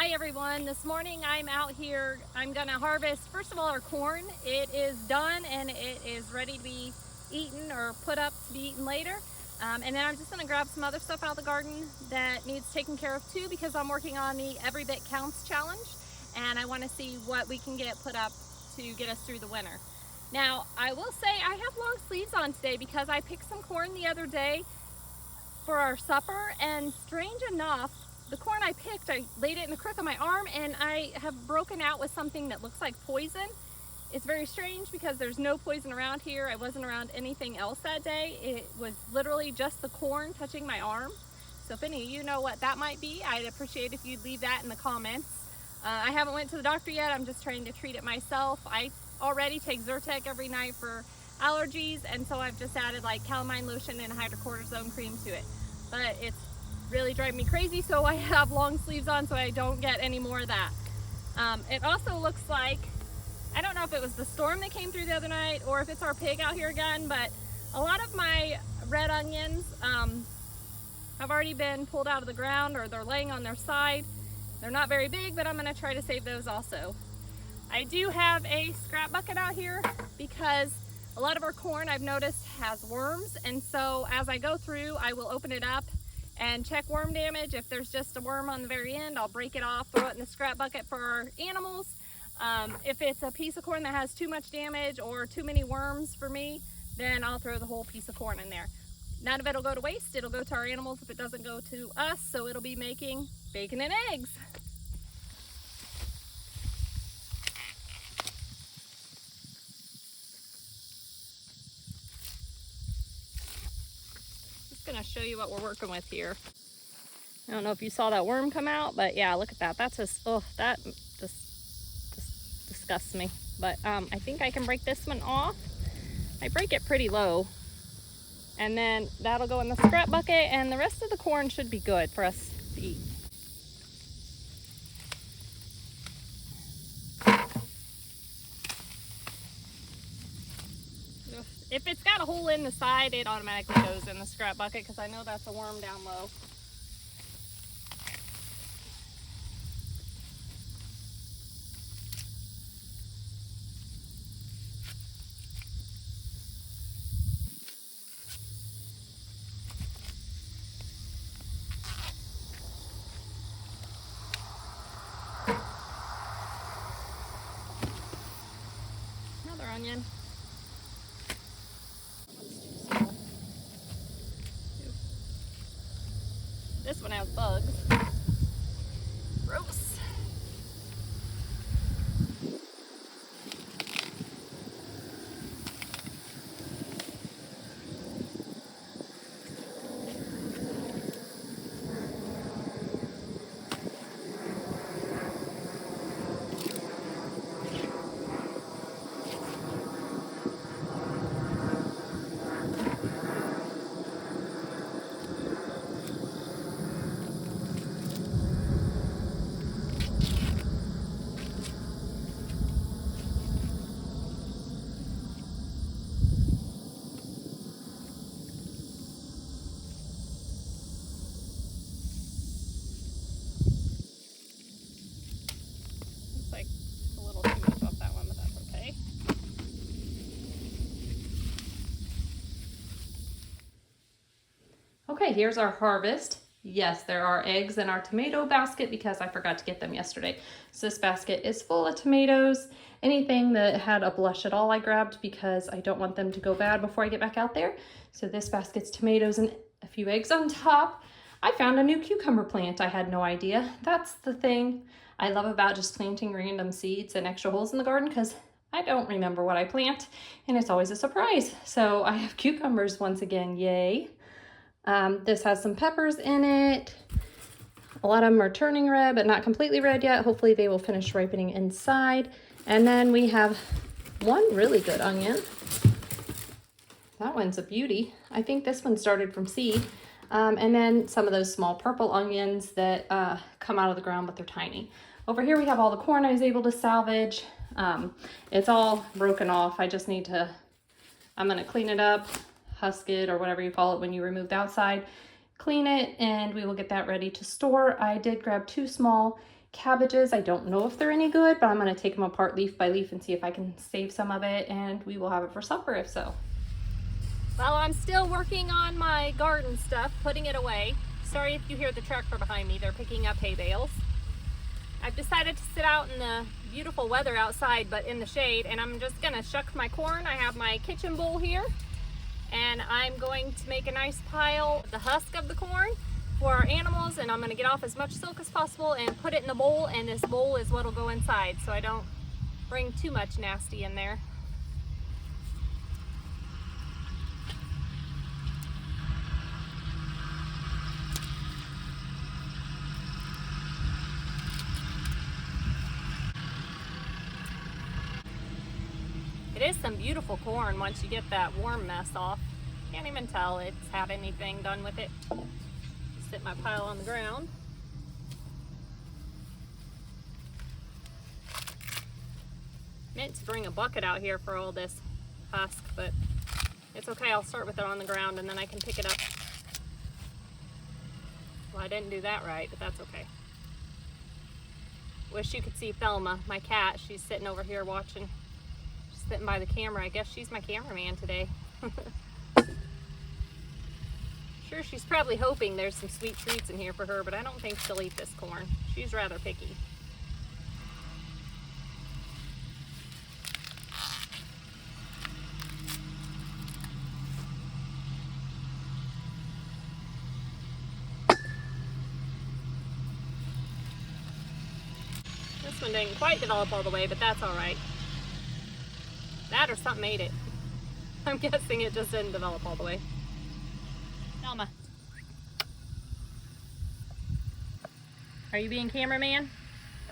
Hi everyone, this morning I'm out here. I'm gonna harvest, first of all, our corn. It is done and it is ready to be eaten or put up to be eaten later. And then I'm just gonna grab some other stuff out of the garden that needs taken care of too, because I'm working on the Every Bit Counts challenge and I wanna see what we can get put up to get us through the winter. Now, I will say I have long sleeves on today because I picked some corn the other day for our supper, and strange enough, the corn I picked, I laid it in the crook of my arm and I have broken out with something that looks like poison. It's very strange because there's no poison around here. I wasn't around anything else that day. It was literally just the corn touching my arm. So if any of you know what that might be, I'd appreciate if you'd leave that in the comments. I haven't went to the doctor yet. I'm just trying to treat it myself. I already take Zyrtec every night for allergies, and so I've just added like calamine lotion and hydrocortisone cream to it. But it's really driving me crazy, so I have long sleeves on so I don't get any more of that. It also looks like, I don't know if it was the storm that came through the other night or if it's our pig out here again, but a lot of my red onions have already been pulled out of the ground, or they're laying on their side. They're not very big, but I'm gonna try to save those also. I do have a scrap bucket out here because a lot of our corn, I've noticed, has worms, and so as I go through, I will open it up and check worm damage. If there's just a worm on the very end, I'll break it off, throw it in the scrap bucket for our animals. If it's a piece of corn that has too much damage or too many worms for me, then I'll throw the whole piece of corn in there. None of it will go to waste. It'll go to our animals if it doesn't go to us, so it'll be making bacon and eggs. Just gonna show you what we're working with here. I don't know if you saw that worm come out, but yeah, look at that. That's just, oh, that just disgusts me. But I think I can break this one off. I break it pretty low. And then that'll go in the scrap bucket, and the rest of the corn should be good for us to eat. If it's got a hole in the side, it automatically goes in the scrap bucket because I know that's a worm down low. Another onion. This one has bugs. Gross. Looks like a little too much off that one, but that's okay. Okay, here's our harvest. Yes, there are eggs in our tomato basket because I forgot to get them yesterday. So this basket is full of tomatoes. Anything that had a blush at all I grabbed because I don't want them to go bad before I get back out there. So this basket's tomatoes and a few eggs on top. I found a new cucumber plant. I had no idea. That's the thing I love about just planting random seeds and extra holes in the garden, because I don't remember what I plant and it's always a surprise. So I have cucumbers once again, yay. This has some peppers in it. A lot of them are turning red, but not completely red yet. Hopefully they will finish ripening inside. And then we have one really good onion. That one's a beauty. I think this one started from seed. And then some of those small purple onions that come out of the ground, but they're tiny. Over here we have all the corn I was able to salvage. It's all broken off. I just need to, I'm gonna clean it up, husk it, or whatever you call it when you remove the outside, clean it, and we will get that ready to store. I did grab 2 small cabbages. I don't know if they're any good, but I'm gonna take them apart leaf by leaf and see if I can save some of it, and we will have it for supper if so. Well, I'm still working on my garden stuff, putting it away. Sorry if you hear the tractor behind me, they're picking up hay bales. I've decided to sit out in the beautiful weather outside, but in the shade, and I'm just gonna shuck my corn. I have my kitchen bowl here, and I'm going to make a nice pile of the husk of the corn for our animals, and I'm gonna get off as much silk as possible and put it in the bowl, and this bowl is what'll go inside, so I don't bring too much nasty in there. It is some beautiful corn once you get that warm mess off. Can't even tell it's had anything done with it. Sit my pile on the ground. Meant to bring a bucket out here for all this husk, but it's okay. I'll start with it on the ground and then I can pick it up. Well, I didn't do that right, but that's okay. Wish you could see Thelma, my cat. She's sitting over here watching. She's sitting by the camera. I guess she's my cameraman today. Sure, she's probably hoping there's some sweet treats in here for her, but I don't think she'll eat this corn. She's rather picky. This one didn't quite develop all the way, but that's all right. That or something ate it. I'm guessing it just didn't develop all the way. Thelma, are you being cameraman?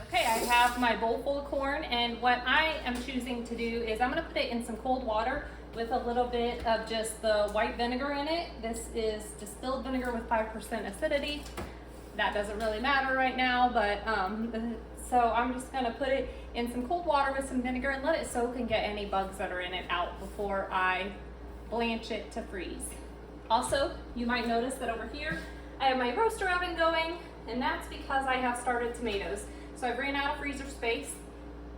Okay, I have my bowl full of corn, and what I am choosing to do is I'm gonna put it in some cold water with a little bit of just the white vinegar in it. This is distilled vinegar with 5% acidity. That doesn't really matter right now, but so I'm just gonna put it in some cold water with some vinegar and let it soak and get any bugs that are in it out before I blanch it to freeze. Also, you might notice that over here, I have my roaster oven going, and that's because I have started tomatoes. So I've ran out of freezer space,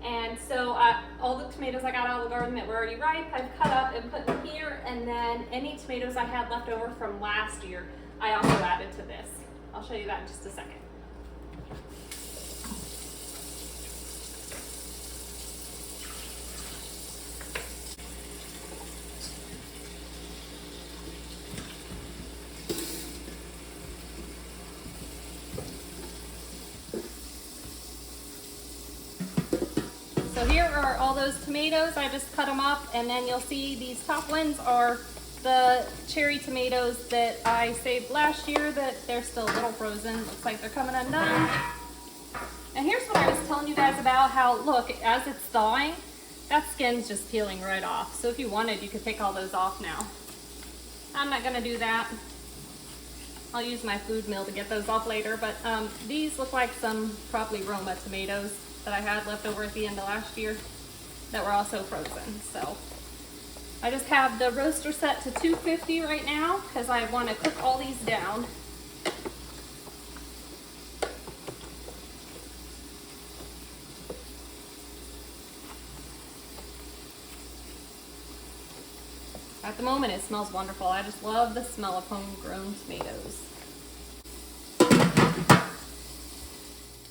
and so all the tomatoes I got out of the garden that were already ripe, I've cut up and put in here, and then any tomatoes I had left over from last year, I also added to this. I'll show you that in just a second. So here are all those tomatoes. I just cut them up, and then you'll see these top ones are the cherry tomatoes that I saved last year that they're still a little frozen. Looks like they're coming undone. And here's what I was telling you guys about how, look, as it's thawing, that skin's just peeling right off. So if you wanted, you could take all those off now. I'm not gonna do that. I'll use my food mill to get those off later, but these look like some probably Roma tomatoes that I had left over at the end of last year that were also frozen. So I just have the roaster set to 250 right now because I want to cook all these down. At the moment it smells wonderful. I just love the smell of homegrown tomatoes.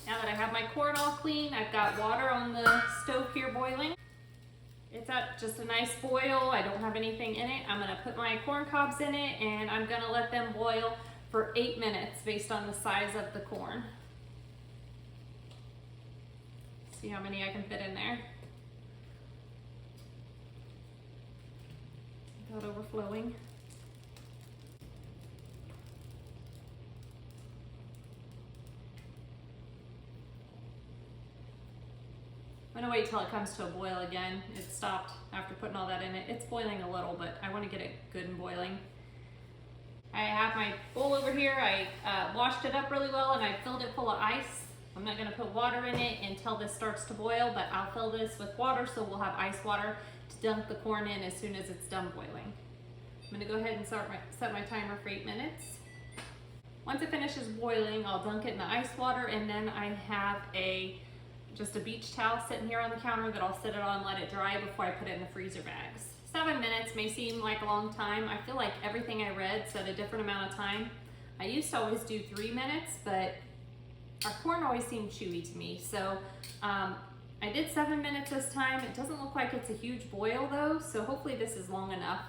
Now that I have my corn all clean, I've got water on the stove here boiling. It's at just a nice boil. I don't have anything in it. I'm gonna put my corn cobs in it, and I'm gonna let them boil for 8 minutes based on the size of the corn. See how many I can fit in there. Without overflowing. I'm gonna wait till it comes to a boil again. It stopped after putting all that in it. It's boiling a little, but I want to get it good and boiling. I have my bowl over here. I washed it up really well and I filled it full of ice. I'm not gonna put water in it until this starts to boil, but I'll fill this with water so we'll have ice water to dunk the corn in as soon as it's done boiling. I'm gonna go ahead and set my timer for 8 minutes. Once it finishes boiling, I'll dunk it in the ice water, and then I have just a beach towel sitting here on the counter that I'll sit it on, let it dry before I put it in the freezer bags. 7 minutes may seem like a long time. I feel like everything I read said a different amount of time. I used to always do 3 minutes, but our corn always seemed chewy to me. So I did 7 minutes this time. It doesn't look like it's a huge boil though, so hopefully this is long enough.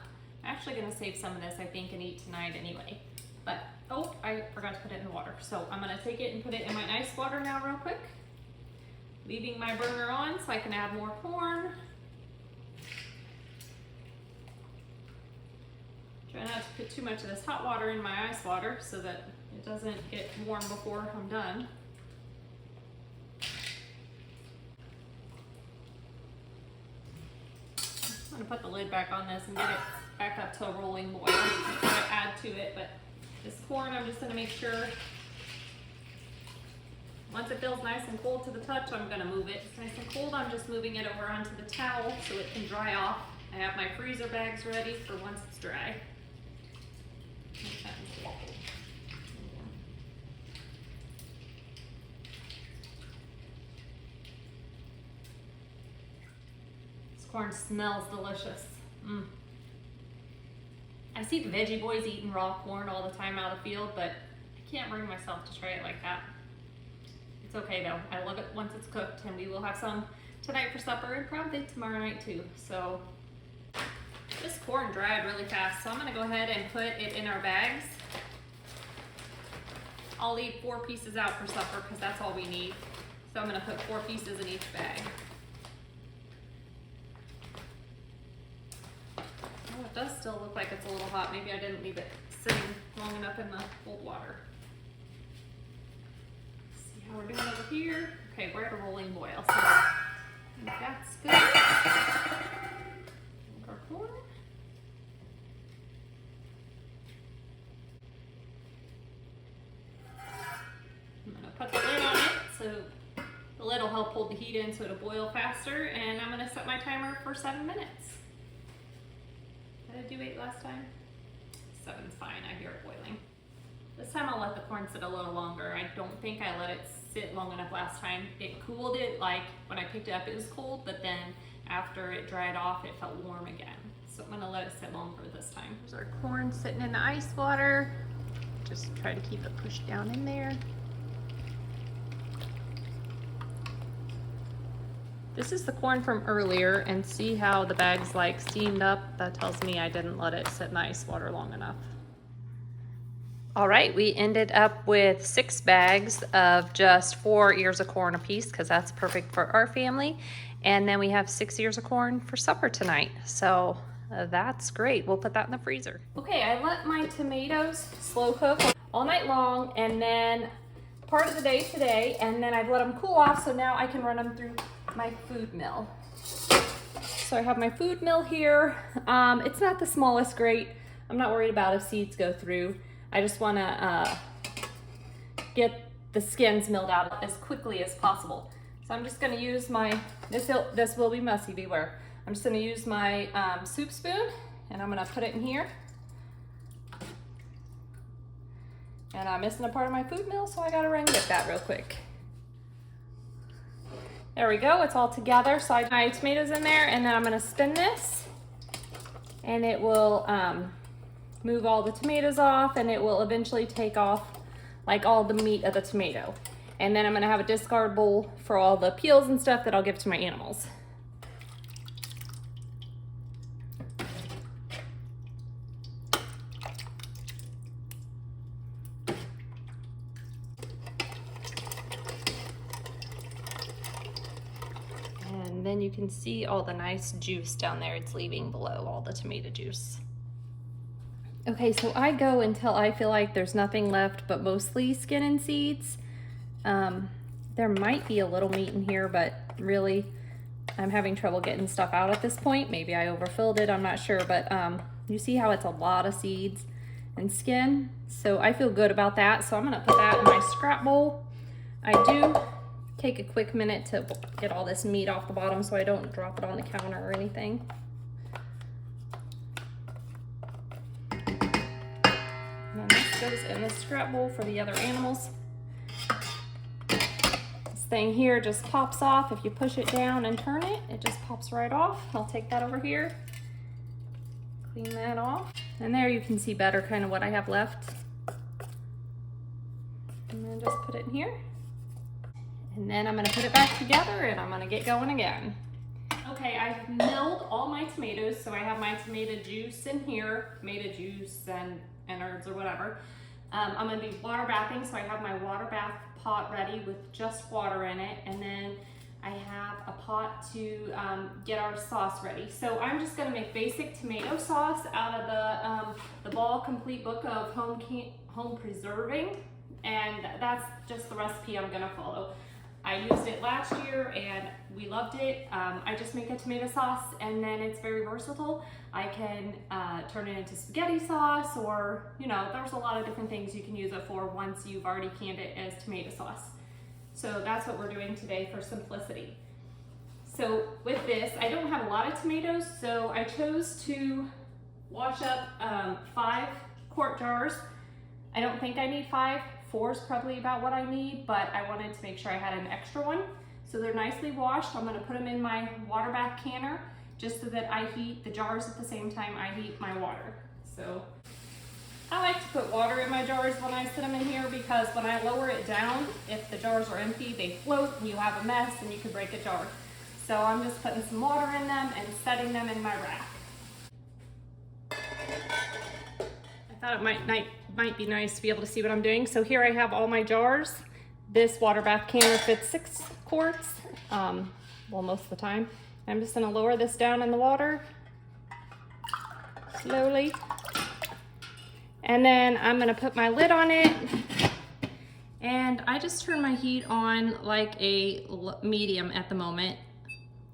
I'm actually gonna save some of this, I think, and eat tonight anyway. But, oh, I forgot to put it in the water. So I'm gonna take it and put it in my ice water now real quick. Leaving my burner on so I can add more corn. Try not to put too much of this hot water in my ice water so that it doesn't get warm before I'm done. I'm gonna put the lid back on this and get it back up to a rolling boil. I'm gonna add to it, but this corn, I'm just gonna make sure once it feels nice and cold to the touch, I'm gonna move it. It's nice and cold, I'm just moving it over onto the towel so it can dry off. I have my freezer bags ready for once it's dry. This corn smells delicious. I see the veggie boys eating raw corn all the time out of the field, but I can't bring myself to try it like that. It's okay though. I love it once it's cooked, and we will have some tonight for supper and probably tomorrow night too. So this corn dried really fast, so I'm gonna go ahead and put it in our bags. I'll leave 4 pieces out for supper because that's all we need. So I'm gonna put 4 pieces in each bag. Oh, it does still look like it's a little hot. Maybe I didn't leave it sitting long enough in the cold water. See how we're doing over here? Okay, we're at a rolling boil, so I think that's good. Our corn. I'm gonna put the lid on it so the lid will help hold the heat in so it'll boil faster, and I'm gonna set my timer for 7 minutes. Did I do 8 last time? 7's fine, I hear it boiling. This time I'll let the corn sit a little longer. I don't think I let it sit long enough last time. It cooled it, like when I picked it up it was cold, but then after it dried off it felt warm again. So I'm gonna let it sit longer this time. There's our corn sitting in the ice water. Just try to keep it pushed down in there. This is the corn from earlier, and see how the bag's like steamed up? That tells me I didn't let it sit in the ice water long enough. All right, we ended up with 6 bags of just 4 ears of corn a piece because that's perfect for our family. And then we have 6 ears of corn for supper tonight. So that's great. We'll put that in the freezer. Okay, I let my tomatoes slow cook all night long, and then part of the day today, and then I've let them cool off, so now I can run them through my food mill. So I have my food mill here. It's not the smallest grate. I'm not worried about if seeds go through. I just want to get the skins milled out as quickly as possible. So I'm just going to use my, this will be messy, beware. I'm just going to use my soup spoon, and I'm going to put it in here. And I'm missing a part of my food mill, so I got to run and get that real quick. There we go, it's all together. So I put my tomatoes in there, and then I'm gonna spin this, and it will move all the tomatoes off, and it will eventually take off like all the meat of the tomato. And then I'm gonna have a discard bowl for all the peels and stuff that I'll give to my animals. And then you can see all the nice juice down there. It's leaving below all the tomato juice. Okay, so I go until I feel like there's nothing left but mostly skin and seeds. There might be a little meat in here, but really I'm having trouble getting stuff out at this point. Maybe I overfilled it, I'm not sure, but you see how it's a lot of seeds and skin. So I feel good about that. So I'm gonna put that in my scrap bowl. I do take a quick minute to get all this meat off the bottom so I don't drop it on the counter or anything. And this goes in the scrap bowl for the other animals. This thing here just pops off. If you push it down and turn it, it just pops right off. I'll take that over here, clean that off. And there you can see better kind of what I have left. And then just put it in here. And then I'm gonna put it back together and I'm gonna get going again. Okay, I've milled all my tomatoes, so I have my tomato juice in here, tomato juice and innards or whatever. I'm gonna be water bathing, so I have my water bath pot ready with just water in it, and then I have a pot to get our sauce ready. So I'm just gonna make basic tomato sauce out of the Ball Complete Book of Home Preserving, and that's just the recipe I'm gonna follow. I used it last year and we loved it. I just make a tomato sauce and then it's very versatile. I can turn it into spaghetti sauce, or, you know, there's a lot of different things you can use it for once you've already canned it as tomato sauce. So that's what we're doing today for simplicity. So with this, I don't have a lot of tomatoes, so I chose to wash up 5 quart jars. I don't think I need 5. 4 is probably about what I need, but I wanted to make sure I had an extra one. So they're nicely washed. I'm gonna put them in my water bath canner just so that I heat the jars at the same time I heat my water. So I like to put water in my jars when I set them in here, because when I lower it down, if the jars are empty, they float and you have a mess and you could break a jar. So I'm just putting some water in them and setting them in my rack. I thought it might be nice to be able to see what I'm doing. So here I have all my jars. This water bath canner fits 6 quarts, well, most of the time. I'm just gonna lower this down in the water slowly. And then I'm gonna put my lid on it. And I just turn my heat on like a medium at the moment,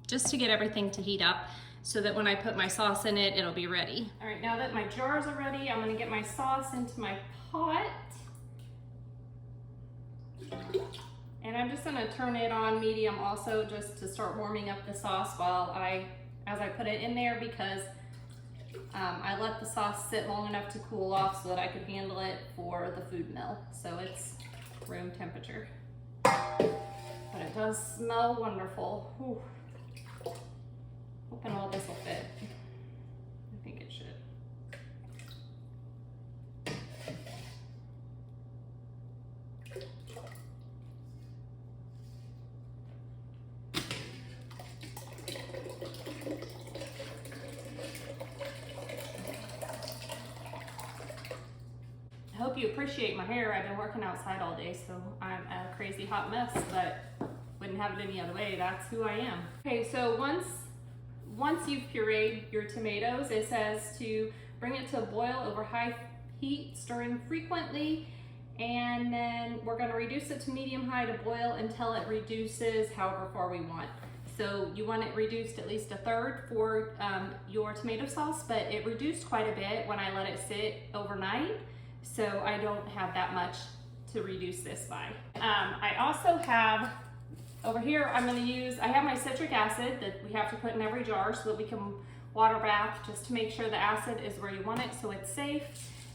just to get everything to heat up, so that when I put my sauce in it, it'll be ready. All right, now that my jars are ready, I'm gonna get my sauce into my pot. And I'm just gonna turn it on medium also, just to start warming up the sauce as I put it in there, because I let the sauce sit long enough to cool off so that I could handle it for the food mill. So it's room temperature. But it does smell wonderful. Whew. Hoping all this will fit. I think it should. I hope you appreciate my hair. I've been working outside all day, so I'm a crazy hot mess, but wouldn't have it any other way. That's who I am. Okay, so once you've pureed your tomatoes, it says to bring it to a boil over high heat, stirring frequently, and then we're going to reduce it to medium-high to boil until it reduces however far we want. So you want it reduced at least 1/3 for your tomato sauce, but it reduced quite a bit when I let it sit overnight, so I don't have that much to reduce this by. I also have over here, I have my citric acid that we have to put in every jar so that we can water bath, just to make sure the acid is where you want it so it's safe.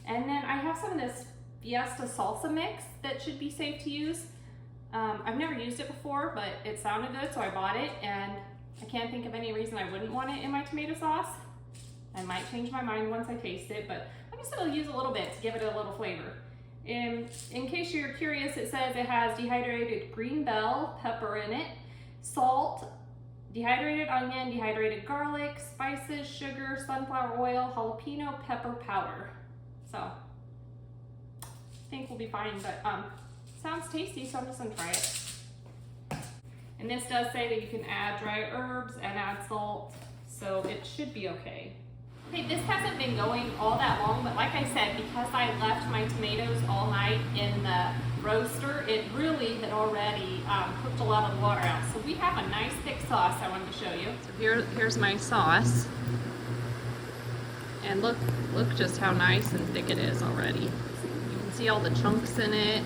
And then I have some of this Fiesta salsa mix that should be safe to use. I've never used it before, but it sounded good, so I bought it, and I can't think of any reason I wouldn't want it in my tomato sauce. I might change my mind once I taste it, but I'm just gonna use a little bit to give it a little flavor. In case you're curious, it says it has dehydrated green bell pepper in it, salt, dehydrated onion, dehydrated garlic, spices, sugar, sunflower oil, jalapeno pepper powder. So I think we'll be fine, but sounds tasty, so I'm just gonna try it. And this does say that you can add dry herbs and add salt, so it should be okay. Okay, this hasn't been going all that long, but like I said, because I left my tomatoes all night in the roaster, it really had already cooked a lot of the water out. So we have a nice thick sauce I wanted to show you. So here's my sauce. And look just how nice and thick it is already. You can see all the chunks in it.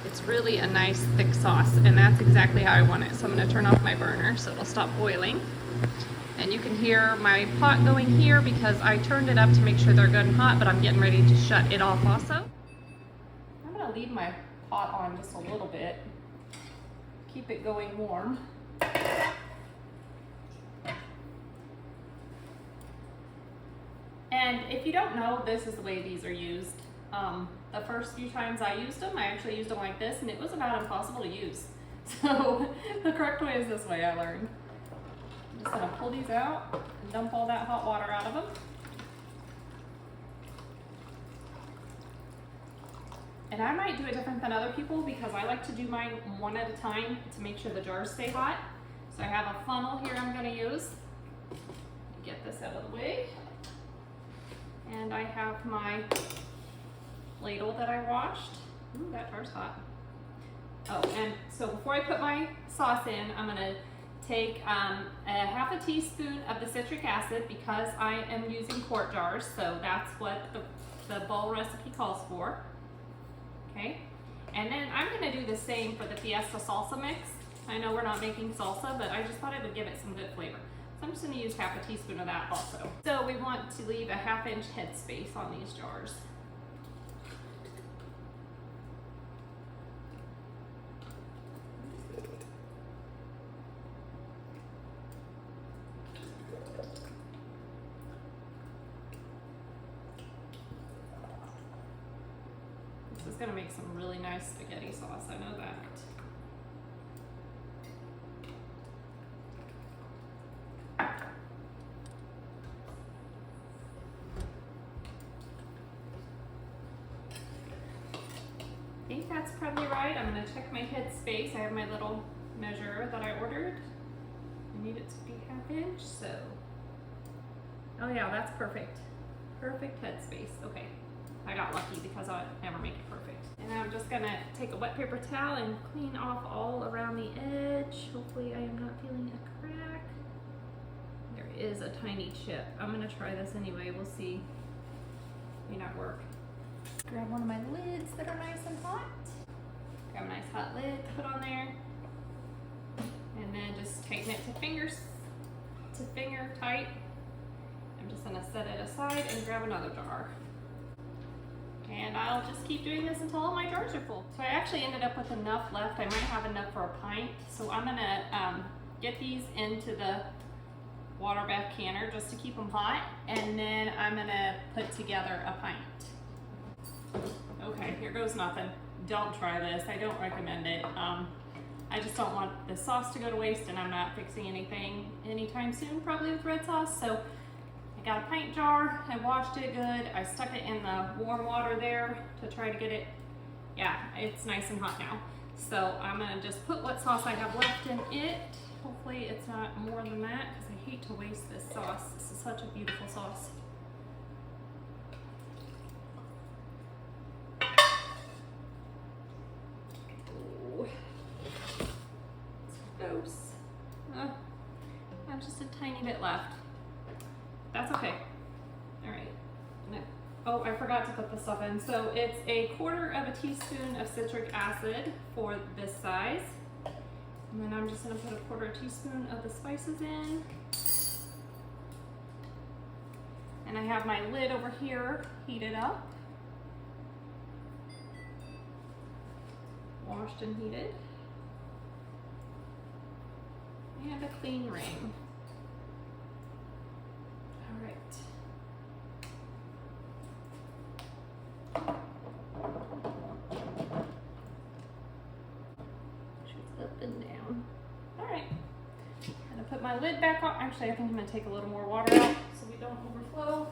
It's really a nice thick sauce, and that's exactly how I want it. So I'm gonna turn off my burner so it'll stop boiling. And you can hear my pot going here because I turned it up to make sure they're good and hot, but I'm getting ready to shut it off also. leave my pot on just a little bit. Keep it going warm. And if you don't know, this is the way these are used. The first few times I used them, I actually used them like this, and it was about impossible to use. So the correct way is this way, I learned. I'm just gonna pull these out and dump all that hot water out of them. And I might do it different than other people because I like to do mine one at a time to make sure the jars stay hot. So I have a funnel here I'm gonna use. Get this out of the way. And I have my ladle that I washed. Ooh, that jar's hot. Oh, and so before I put my sauce in, I'm gonna take a half a teaspoon of the citric acid because I am using quart jars, so that's what the bowl recipe calls for. Okay, and then I'm gonna do the same for the Fiesta salsa mix. I know we're not making salsa, but I just thought it would give it some good flavor. So I'm just gonna use half a teaspoon of that also. So we want to leave a 1/2 inch headspace on these jars. This is gonna make some really nice spaghetti sauce, I know that. I think that's probably right. I'm gonna check my headspace. I have my little measure that I ordered. I need it to be 1/2 inch, so. Oh yeah, that's perfect. Perfect headspace, okay. I got lucky because I never make it perfect. And I'm just gonna take a wet paper towel and clean off all around the edge. Hopefully I am not feeling a crack. There is a tiny chip. I'm gonna try this anyway, we'll see. May not work. Grab one of my lids that are nice and hot. Grab a nice hot lid to put on there. And then just tighten it to finger tight. I'm just gonna set it aside and grab another jar. And I'll just keep doing this until all my jars are full. So I actually ended up with enough left. I might have enough for a pint. So I'm gonna get these into the water bath canner just to keep them hot. And then I'm gonna put together a pint. Okay, here goes nothing. Don't try this, I don't recommend it. I just don't want the sauce to go to waste, and I'm not fixing anything anytime soon, probably with red sauce. So I got a pint jar, I washed it good, I stuck it in the warm water there to try to get it, yeah, it's nice and hot now. So I'm gonna just put what sauce I have left in it. Hopefully it's not more than that, because I hate to waste this sauce. This is such a beautiful sauce. Ooh. It's gross. I have just a tiny bit left. That's okay. All right. Oh, I forgot to put the stuff in. So it's 1/4 teaspoon of citric acid for this size. And then I'm just gonna put 1/4 teaspoon of the spices in. And I have my lid over here heated up. Washed and heated. And a clean ring. All right. Up and down. All right. I'm gonna put my lid back on. Actually, I think I'm gonna take a little more water out so we don't overflow.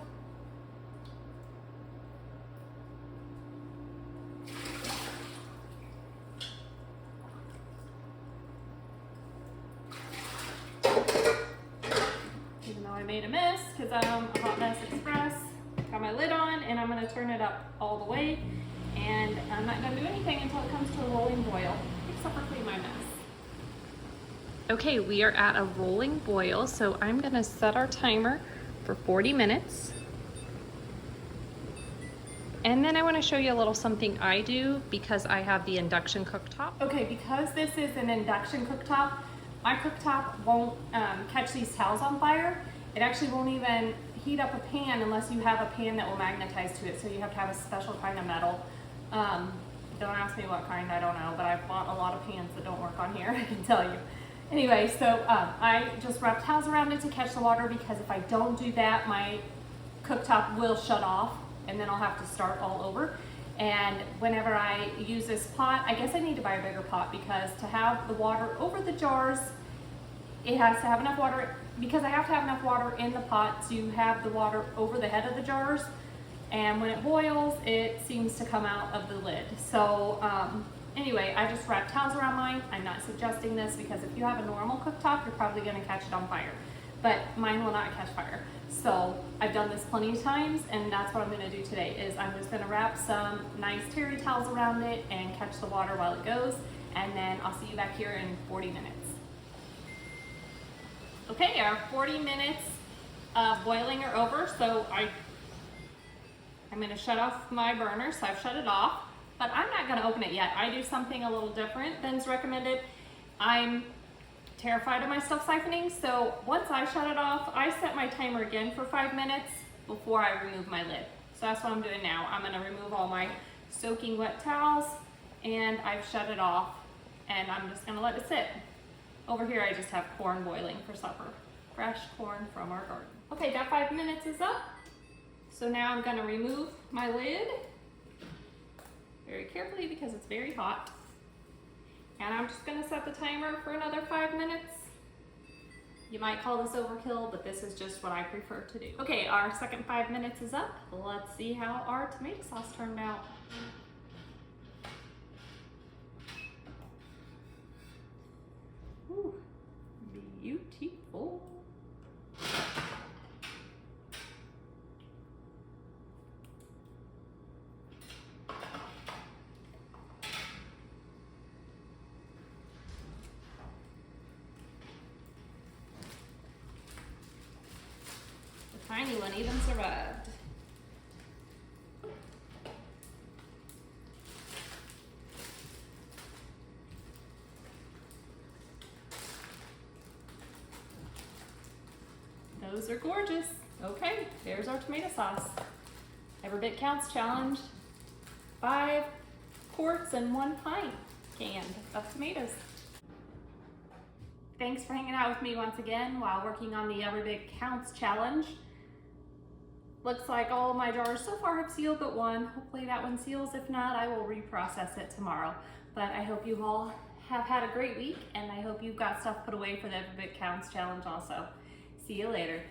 Even though I made a mess, because I'm a hot mess express. Got my lid on, and I'm gonna turn it up all the way. And I'm not gonna do anything until it comes to a rolling boil, except for clean my mess. Okay, we are at a rolling boil, so I'm gonna set our timer for 40 minutes. And then I wanna show you a little something I do because I have the induction cooktop. Okay, because this is an induction cooktop, my cooktop won't catch these towels on fire. It actually won't even heat up a pan unless you have a pan that will magnetize to it, so you have to have a special kind of metal Don't ask me what kind, I don't know, but I've bought a lot of pans that don't work on here, I can tell you. Anyway, so I just wrap towels around it to catch the water, because if I don't do that, my cooktop will shut off and then I'll have to start all over. And whenever I use this pot, I guess I need to buy a bigger pot, because to have the water over the jars, it has to have enough water, because I have to have enough water in the pot to have the water over the head of the jars. And when it boils, it seems to come out of the lid. So anyway, I just wrap towels around mine. I'm not suggesting this, because if you have a normal cooktop, you're probably gonna catch it on fire. But mine will not catch fire. So I've done this plenty of times, and that's what I'm gonna do today, is I'm just gonna wrap some nice terry towels around it and catch the water while it goes, and then I'll see you back here in 40 minutes. Okay, our 40 minutes of boiling are over, so I'm gonna shut off my burner, so I've shut it off, but I'm not gonna open it yet. I do something a little different than's recommended. I'm terrified of my stuff siphoning, so once I shut it off, I set my timer again for 5 minutes before I remove my lid. So that's what I'm doing now. I'm gonna remove all my soaking wet towels, and I've shut it off, and I'm just gonna let it sit. Over here, I just have corn boiling for supper. Fresh corn from our garden. Okay, that 5 minutes is up. So now I'm gonna remove my lid very carefully, because it's very hot. And I'm just gonna set the timer for another 5 minutes. You might call this overkill, but this is just what I prefer to do. Okay, our second 5 minutes is up. Let's see how our tomato sauce turned out. Ooh, beautiful. Tiny one even survived. Those are gorgeous. Okay, there's our tomato sauce. Every bit counts challenge. 5 quarts and 1 pint canned of tomatoes. Thanks for hanging out with me once again while working on the Every Bit Counts challenge. Looks like all of my jars so far have sealed but one. Hopefully that one seals. If not, I will reprocess it tomorrow. But I hope you all have had a great week, and I hope you've got stuff put away for the Every Bit Counts challenge also. See you later.